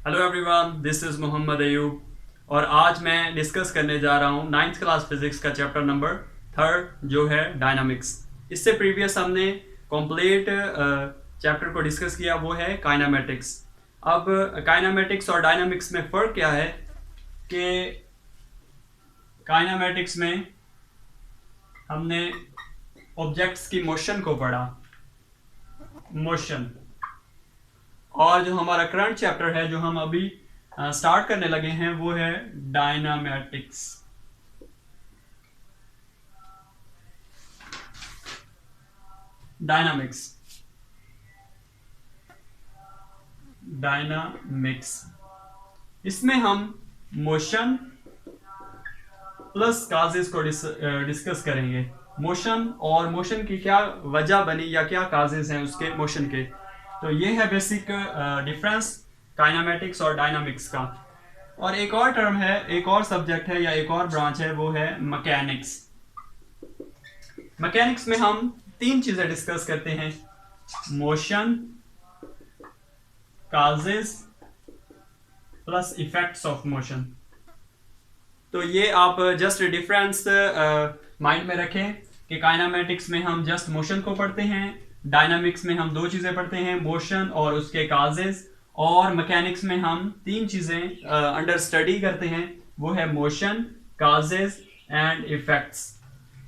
Hello everyone, this is Mohammad Ayub और आज मैं डिस्कस करने जा रहा हूँ नाइन्थ क्लास फिजिक्स का चैप्टर नंबर थर्ड जो है डायनामिक्स। इससे प्रीवियस हमने कंप्लीट चैप्टर को डिस्कस किया, वो है काइनामेटिक्स। अब काइनामेटिक्स और डायनामिक्स में फ़र्क क्या है कि काइनामेटिक्स में हमने ऑब्जेक्ट्स की मोशन को पढ़ा, मोशन। और जो हमारा करंट चैप्टर है जो हम अभी स्टार्ट करने लगे हैं वो है डायनामेटिक्स। डायनामिक्स डायनामिक्स इसमें हम मोशन प्लस काजेस को डिस्कस करेंगे। मोशन और मोशन की क्या वजह बनी या क्या काजेस हैं उसके मोशन के। तो ये है बेसिक डिफरेंस काइनामेटिक्स और डायनामिक्स का। और एक और टर्म है, एक और सब्जेक्ट है या एक और ब्रांच है, वो है मैकेनिक्स। मैकेनिक्स में हम तीन चीजें डिस्कस करते हैं: motion, causes plus effects of motion. तो ये आप जस्ट डिफरेंस माइंड में रखें कि काइनामेटिक्स में हम जस्ट मोशन को पढ़ते हैं, डायनामिक्स में हम दो चीजें पढ़ते हैं, मोशन और उसके काजेस, और मैकेनिक्स में हम तीन चीजें अंडर स्टडी करते हैं, वो है मोशन, काजेस एंड इफेक्ट्स।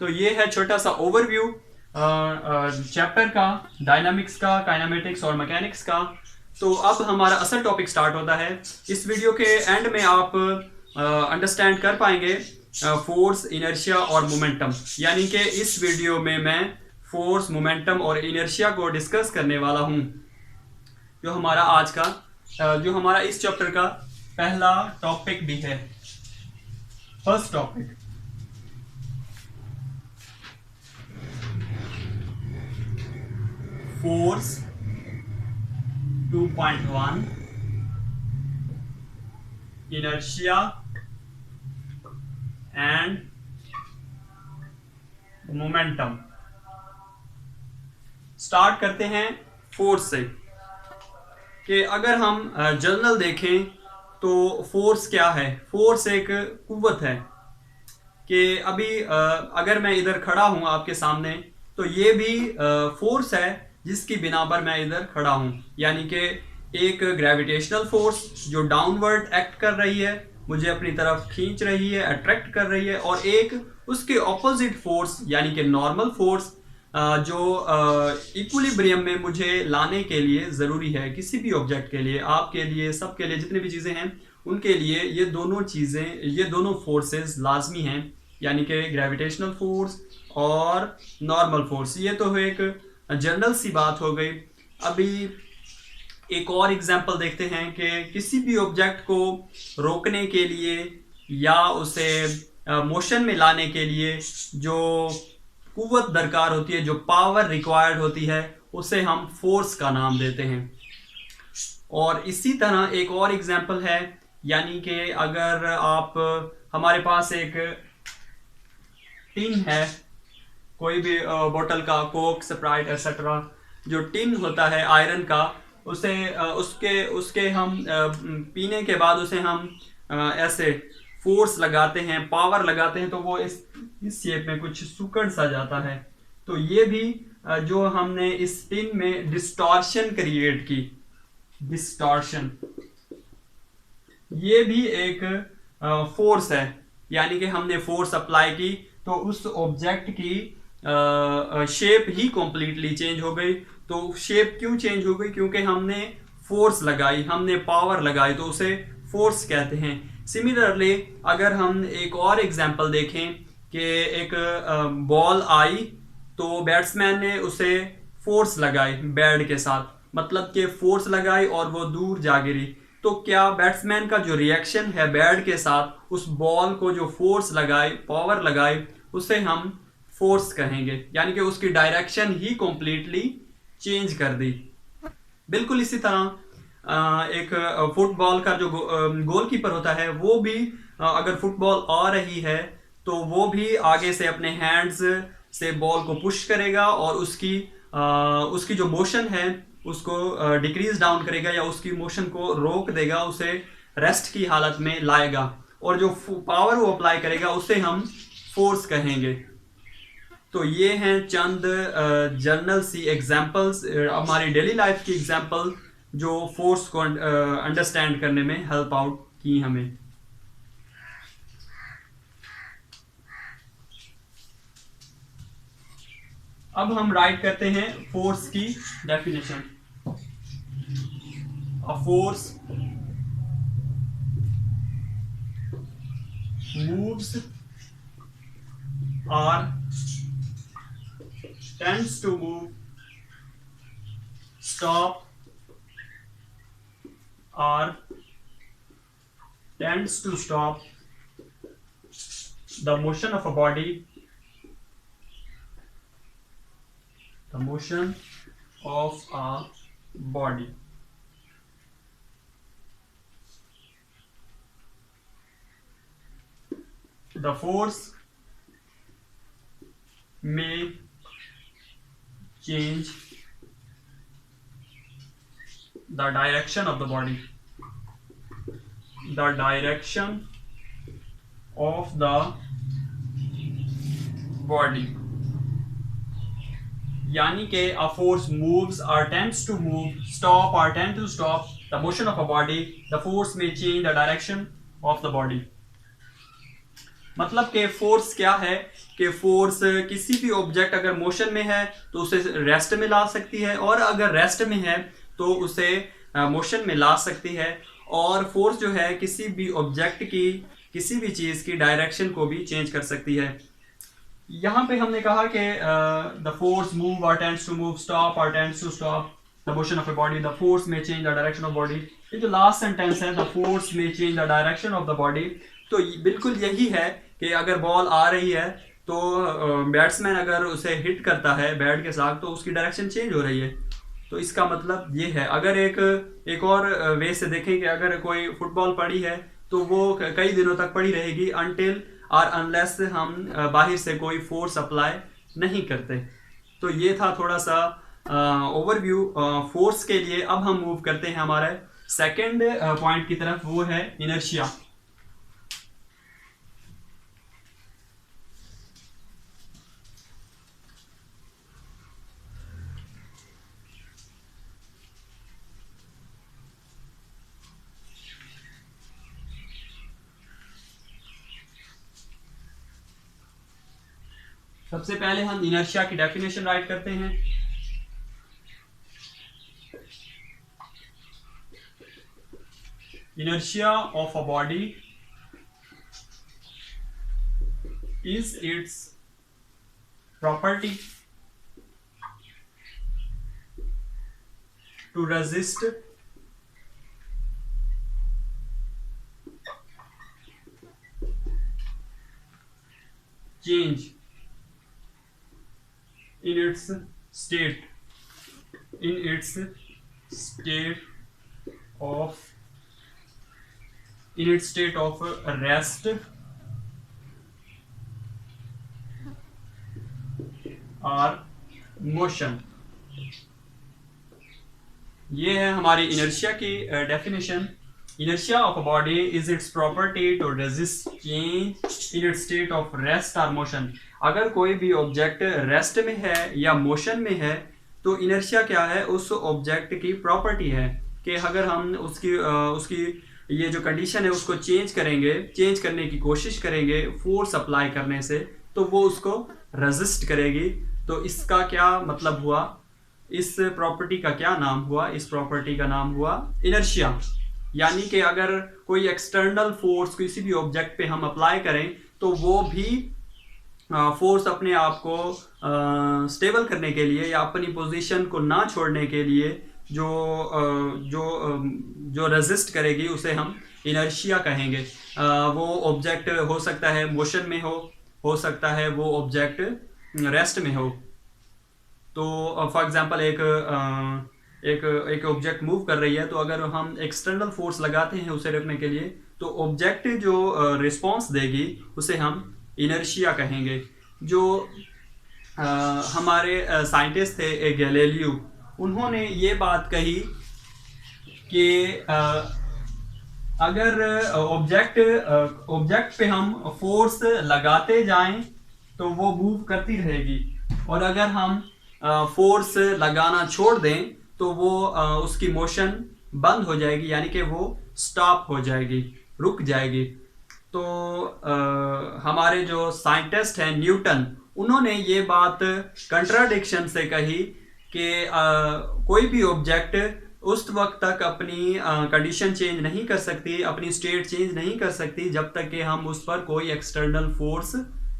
तो ये है छोटा सा ओवरव्यू चैप्टर का, डायनामिक्स का, काइनामेटिक्स और मैकेनिक्स का। तो अब हमारा असल टॉपिक स्टार्ट होता है। इस वीडियो के एंड में आप अंडरस्टैंड कर पाएंगे फोर्स, इनर्शिया और मोमेंटम। यानी कि इस वीडियो में मैं फोर्स, मोमेंटम और इनर्शिया को डिस्कस करने वाला हूं, जो हमारा आज का जो हमारा इस चैप्टर का पहला टॉपिक भी है, first topic. Force 2.1, inertia and momentum. Start करते हैं फोर्स से कि अगर हम जनरल देखें तो फोर्स क्या है। फोर्स एक कुव्वत है कि अभी अगर मैं इधर खड़ा हूं आपके सामने तो ये भी फोर्स है जिसकी बिना पर मैं इधर खड़ा हूं। यानी कि एक ग्रेविटेशनल फोर्स जो डाउनवर्ड एक्ट कर रही है, मुझे अपनी तरफ खींच रही है, अट्रैक्ट कर रही है, और एक उसके ऑपोजिट फोर्स यानी कि नॉर्मल फोर्स जो इक्विलिब्रियम में मुझे लाने के लिए ज़रूरी है। किसी भी ऑब्जेक्ट के लिए, आपके लिए, सबके लिए, जितनी भी चीज़ें हैं उनके लिए ये दोनों चीज़ें, ये दोनों फोर्सेस लाजमी हैं। यानी कि ग्रेविटेशनल फोर्स और नॉर्मल फोर्स। ये तो एक जनरल सी बात हो गई। अभी एक और एग्जांपल देखते हैं कि किसी भी ऑब्जेक्ट को रोकने के लिए या उसे मोशन में लाने के लिए जो कुव्वत दरकार होती है, जो पावर रिक्वायर्ड होती है, उसे हम फोर्स का नाम देते हैं। और इसी तरह एक और एग्जांपल है, यानी कि अगर आप, हमारे पास एक टिन है, कोई भी बोतल का, कोक, स्प्राइट एक्सेट्रा, जो टिन होता है आयरन का, उसे उसके उसके हम पीने के बाद उसे हम ऐसे फोर्स लगाते हैं, पावर लगाते हैं, तो वो इस शेप में कुछ सूखड़ सा जाता है। तो ये भी जो हमने इस टिन में डिस्टॉर्शन क्रिएट की, डिस्टॉर्शन, ये भी एक फोर्स है। यानी कि हमने फोर्स अप्लाई की तो उस ऑब्जेक्ट की शेप ही कॉम्प्लीटली चेंज हो गई। तो शेप क्यों चेंज हो गई? क्योंकि हमने फोर्स लगाई, हमने पावर लगाई, तो उसे फोर्स कहते हैं। सिमिलरली अगर हम एक और एग्जांपल देखें कि एक बॉल आई तो बैट्समैन ने उसे फोर्स लगाई बैट के साथ, मतलब कि फोर्स लगाई और वो दूर जा गिरी। तो क्या बैट्समैन का जो रिएक्शन है बैट के साथ, उस बॉल को जो फोर्स लगाई, पावर लगाई, उसे हम फोर्स कहेंगे। यानी कि उसकी डायरेक्शन ही कॉम्प्लीटली चेंज कर दी। बिल्कुल इसी तरह एक फुटबॉल का जो गोलकीपर होता है, वो भी अगर फुटबॉल आ रही है तो वो भी आगे से अपने हैंड्स से बॉल को पुश करेगा और उसकी जो मोशन है उसको डिक्रीज डाउन करेगा या उसकी मोशन को रोक देगा, उसे रेस्ट की हालत में लाएगा, और जो पावर वो अप्लाई करेगा उसे हम फोर्स कहेंगे। तो ये हैं चंद जनरल सी एग्जांपल्स, हमारी डेली लाइफ की एग्जांपल जो फोर्स को अंडरस्टैंड करने में हेल्प आउट की हमें। अब हम राइट करते हैं फोर्स की definition. A force moves or tends to move, stop, or tends to stop the motion of a body, the motion of a body. The force may change the direction of the body, the direction of the body, यानी कि a force moves or tends to move, stop or tend to stop the motion of a body, the force may change the direction of the body. मतलब कि force क्या है कि force किसी भी object अगर मोशन में है तो उसे रेस्ट में ला सकती है, और अगर रेस्ट में है तो उसे मोशन में ला सकती है। और फोर्स जो है किसी भी ऑब्जेक्ट की, किसी भी चीज़ की डायरेक्शन को भी चेंज कर सकती है। यहाँ पे हमने कहा कि द फोर्स मूव और टेंड्स टू मूव, स्टॉप और tends to stop the motion of a body, the force may change the direction of body. ये जो लास्ट सेंटेंस है, the force may change the direction of the body, तो बिल्कुल यही है कि अगर बॉल आ रही है तो बैट्समैन अगर उसे हिट करता है बैट के साथ तो उसकी डायरेक्शन चेंज हो रही है। तो इसका मतलब ये है। अगर एक और वे से देखें कि अगर कोई फुटबॉल पड़ी है तो वो कई दिनों तक पड़ी रहेगी अनटिल और अनलेस हम बाहर से कोई फोर्स अप्लाई नहीं करते। तो ये था थोड़ा सा ओवरव्यू फोर्स के लिए। अब हम मूव करते हैं हमारे सेकंड पॉइंट की तरफ, वो है इनर्शिया। सबसे पहले हम इनर्शिया की डेफिनेशन राइट करते हैं। Inertia of a body is its property to resist change in its state of rest or motion। ये है हमारी इनर्शिया की definition. Inertia of a body is its property to resist change in its state of rest or motion। अगर कोई भी object rest में है या मोशन में है तो इनर्शिया क्या है, उस ऑब्जेक्ट की प्रॉपर्टी है कि अगर हम उसकी ये जो कंडीशन है उसको चेंज करेंगे, चेंज करने की कोशिश करेंगे फोर्स अप्लाई करने से, तो वो उसको रेजिस्ट करेगी। तो इसका क्या मतलब हुआ, इस प्रॉपर्टी का क्या नाम हुआ? इस प्रॉपर्टी का नाम हुआ इनर्शिया। यानी कि अगर कोई एक्सटर्नल फोर्स किसी भी ऑब्जेक्ट पे हम अप्लाई करें तो वो भी फोर्स अपने आप को स्टेबल करने के लिए या अपनी पोजीशन को ना छोड़ने के लिए जो रेजिस्ट करेगी उसे हम इनर्शिया कहेंगे। वो ऑब्जेक्ट हो सकता है मोशन में हो सकता है वो ऑब्जेक्ट रेस्ट में हो। तो फॉर एग्जांपल एक ऑब्जेक्ट मूव कर रही है तो अगर हम एक्सटर्नल फोर्स लगाते हैं उसे रोकने के लिए तो ऑब्जेक्ट जो रिस्पांस देगी उसे हम इनर्शिया कहेंगे। जो हमारे साइंटिस्ट थे गैलीलियो, उन्होंने ये बात कही कि अगर ऑब्जेक्ट पे हम फोर्स लगाते जाएं तो वो मूव करती रहेगी, और अगर हम फोर्स लगाना छोड़ दें तो वो उसकी मोशन बंद हो जाएगी, यानी कि वो स्टॉप हो जाएगी, रुक जाएगी। तो हमारे जो साइंटिस्ट हैं न्यूटन, उन्होंने ये बात कंट्राडिक्शन से कही कि कोई भी ऑब्जेक्ट उस वक्त तक अपनी कंडीशन चेंज नहीं कर सकती, अपनी स्टेट चेंज नहीं कर सकती जब तक कि हम उस पर कोई एक्सटर्नल फोर्स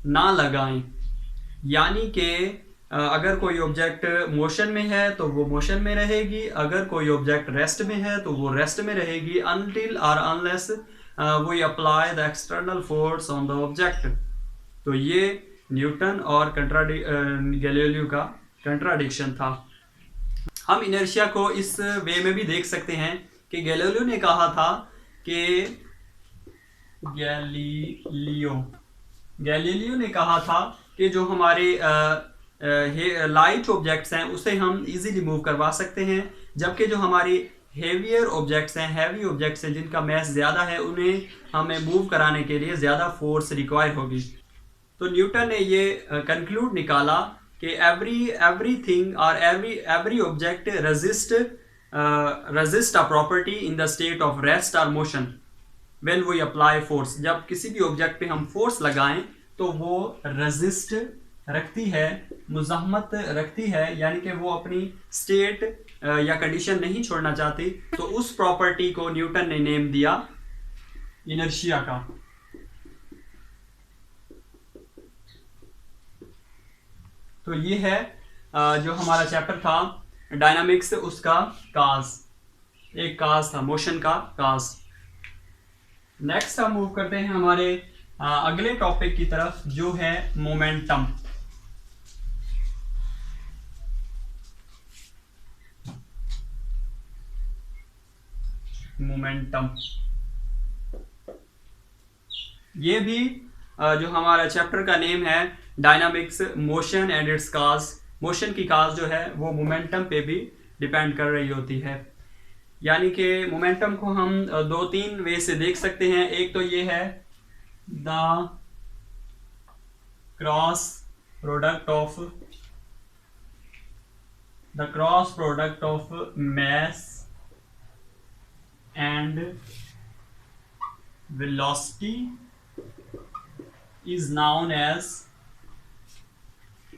ना लगाएं। यानी कि अगर कोई ऑब्जेक्ट मोशन में है तो वो मोशन में रहेगी, अगर कोई ऑब्जेक्ट रेस्ट में है तो वो रेस्ट में रहेगी, अनटिल और unless we apply the external force on the object. तो ये न्यूटन और गैलीलियो का कंट्राडिक्शन था। हम इनर्शिया को इस वे में भी देख सकते हैं कि गैलीलियो ने कहा था कि गैलीलियो ने कहा था कि जो हमारे लाइट ऑब्जेक्ट्स हैं उसे हम इजीली मूव करवा सकते हैं, जबकि जो हमारी हेवियर ऑब्जेक्ट्स हैं, हैवी ऑब्जेक्ट्स हैं जिनका मैस ज़्यादा है, उन्हें हमें मूव कराने के लिए ज़्यादा फोर्स रिक्वायर होगी। तो न्यूटन ने ये कंक्लूड निकाला कि एवरीथिंग और every object resist a property in the state of rest और motion when we apply force. जब किसी भी ऑब्जेक्ट पे हम फोर्स लगाएं तो वो रेजिस्ट रखती है, मुज़ाहमत रखती है, यानी कि वो अपनी स्टेट या कंडीशन नहीं छोड़ना चाहती। तो उस प्रॉपर्टी को न्यूटन ने नेम दिया इनर्शिया का। तो ये है जो हमारा चैप्टर था डायनामिक्स, उसका काज, एक काज था, मोशन का काज। नेक्स्ट हम मूव करते हैं हमारे अगले टॉपिक की तरफ, जो है मोमेंटम। मोमेंटम ये भी जो हमारा चैप्टर का नेम है dynamics, motion and it's cause. Motion की काज जो है वो मोमेंटम पे भी डिपेंड कर रही होती है। यानी कि मोमेंटम को हम दो तीन वे से देख सकते हैं। एक तो ये है the cross product of mass and velocity is known as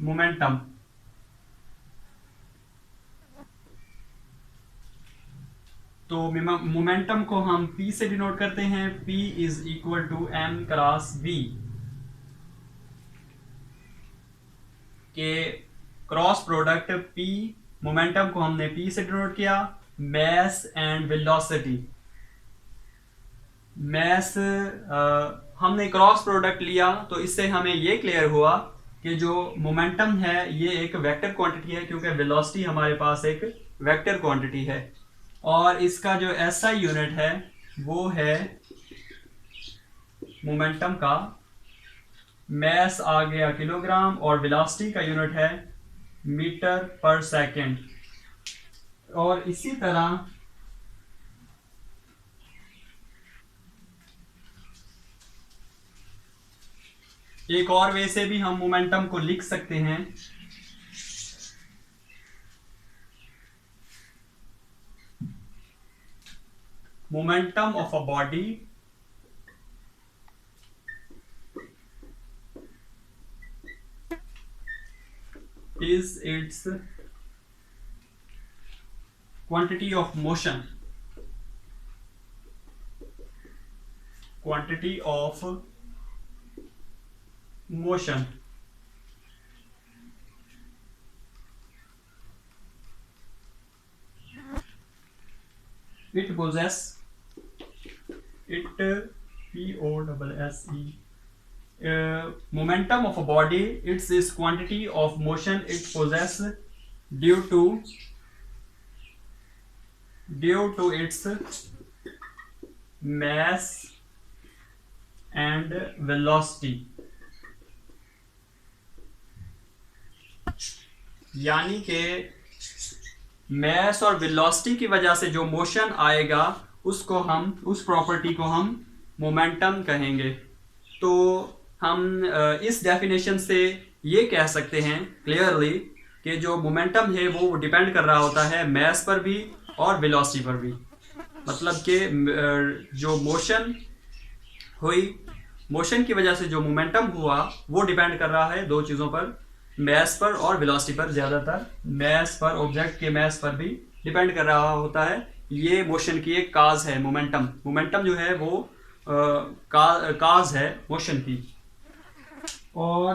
momentum। तो मोमेंटम को हम P से डिनोट करते हैं। P is equal to M cross V, के क्रॉस प्रोडक्ट P, मोमेंटम को हमने P से डिनोट किया। मैस एंड वेलोसिटी, मैस हमने क्रॉस प्रोडक्ट लिया तो इससे हमें ये क्लियर हुआ कि जो मोमेंटम है ये एक वेक्टर क्वांटिटी है, क्योंकि वेलोसिटी हमारे पास एक वेक्टर क्वांटिटी है। और इसका जो एसआई यूनिट है वो है मोमेंटम का, मैस आ गया किलोग्राम, और वेलोसिटी का यूनिट है मीटर पर सेकेंड। और इसी तरह एक और वे से भी हम मोमेंटम को लिख सकते हैं। Momentum of a body is its quantity of motion, quantity of motion। it possess, it POSSE, momentum of a body, it's this quantity of motion it possesses due to its mass and velocity। यानी कि मास और velocity की वजह से जो motion आएगा उसको हम, उस प्रॉपर्टी को हम मोमेंटम कहेंगे। तो हम इस डेफिनेशन से ये कह सकते हैं क्लियरली कि जो मोमेंटम है वो डिपेंड कर रहा होता है मास पर भी और वेलोसिटी पर भी। मतलब कि जो मोशन हुई, मोशन की वजह से जो मोमेंटम हुआ वो डिपेंड कर रहा है दो चीज़ों पर, मास पर और वेलोसिटी पर। ज़्यादातर मास पर, ऑब्जेक्ट के मास पर भी डिपेंड कर रहा होता है। ये मोशन की एक काज है मोमेंटम। मोमेंटम जो है वो काज है मोशन की। और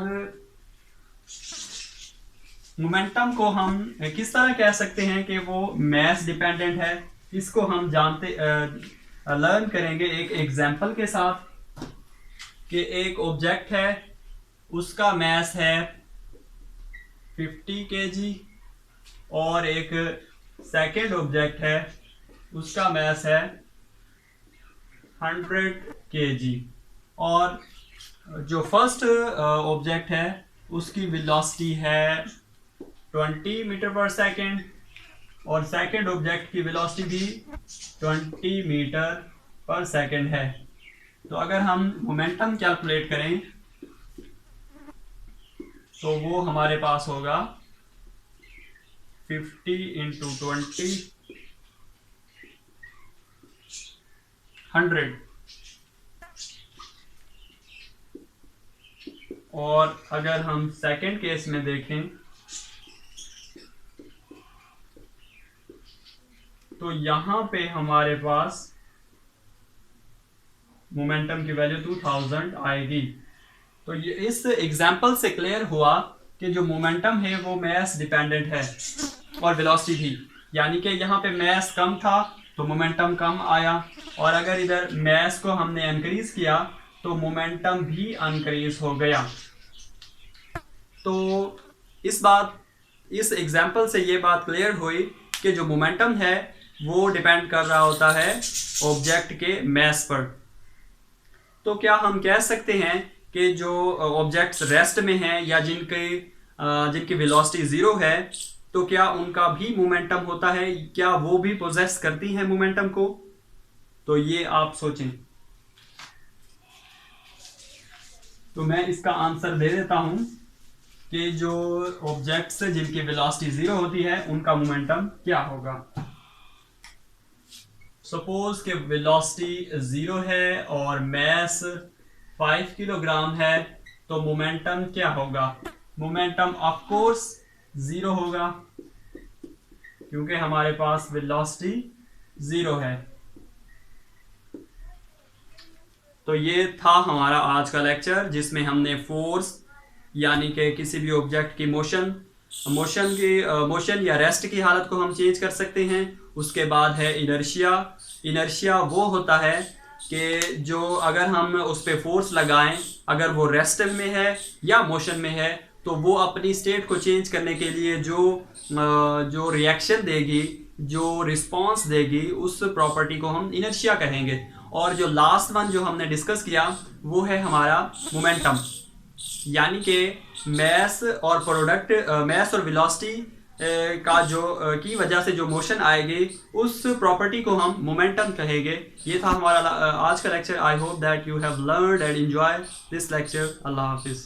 मोमेंटम को हम किस तरह कह सकते हैं कि वो मास डिपेंडेंट है, इसको हम लर्न करेंगे एक एग्जांपल के साथ। कि एक ऑब्जेक्ट है, उसका मास है 50 kg, और एक सेकेंड ऑब्जेक्ट है, उसका मास है 100 kg। और जो फर्स्ट ऑब्जेक्ट है उसकी वेलोसिटी है 20 मीटर पर सेकेंड, और सेकेंड ऑब्जेक्ट की वेलोसिटी भी 20 मीटर पर सेकेंड है। तो अगर हम मोमेंटम कैलकुलेट करें तो वो हमारे पास होगा 50 इंटू 20 100। और अगर हम सेकेंड केस में देखें तो यहां पे हमारे पास मोमेंटम की वैल्यू 2000 आएगी। तो ये इस एग्जाम्पल से क्लियर हुआ कि जो मोमेंटम है वो मास डिपेंडेंट है और वेलोसिटी भी। यानी कि यहाँ पे मास कम था तो मोमेंटम कम आया, और अगर इधर मास को हमने इंक्रीज किया तो मोमेंटम भी इंक्रीज हो गया। तो इस एग्जाम्पल से ये बात क्लियर हुई कि जो मोमेंटम है वो डिपेंड कर रहा होता है ऑब्जेक्ट के मास पर। तो क्या हम कह सकते हैं कि जो ऑब्जेक्ट्स रेस्ट में हैं या जिनकी वेलोसिटी 0 है, तो क्या उनका भी मोमेंटम होता है? क्या वो भी पोजेस करती हैं मोमेंटम को? तो ये आप सोचें। तो मैं इसका आंसर दे देता हूं कि जो ऑब्जेक्ट्स जिनकी वेलोसिटी 0 होती है उनका मोमेंटम क्या होगा। सपोज के वेलोसिटी 0 है और मास 5 किलोग्राम है, तो मोमेंटम क्या होगा? मोमेंटम ऑफ कोर्स 0 होगा क्योंकि हमारे पास वेलोसिटी 0 है। तो ये था हमारा आज का लेक्चर जिसमें हमने फोर्स यानी कि किसी भी ऑब्जेक्ट की मोशन या रेस्ट की हालत को हम चेंज कर सकते हैं। उसके बाद है इनर्शिया। इनर्शिया वो होता है कि जो अगर हम उस पर फोर्स लगाएं, अगर वो रेस्ट में है या मोशन में है, तो वो अपनी स्टेट को चेंज करने के लिए जो रिएक्शन देगी, जो रिस्पॉन्स देगी, उस प्रॉपर्टी को हम इनर्शिया कहेंगे। और जो लास्ट वन जो हमने डिस्कस किया वो है हमारा मोमेंटम, यानी कि मास और वेलोसिटी की वजह से जो मोशन आएगी उस प्रॉपर्टी को हम मोमेंटम कहेंगे। ये था हमारा आज का lecture. I hope that you have learned and enjoy this lecture. अल्लाह हाफिज़।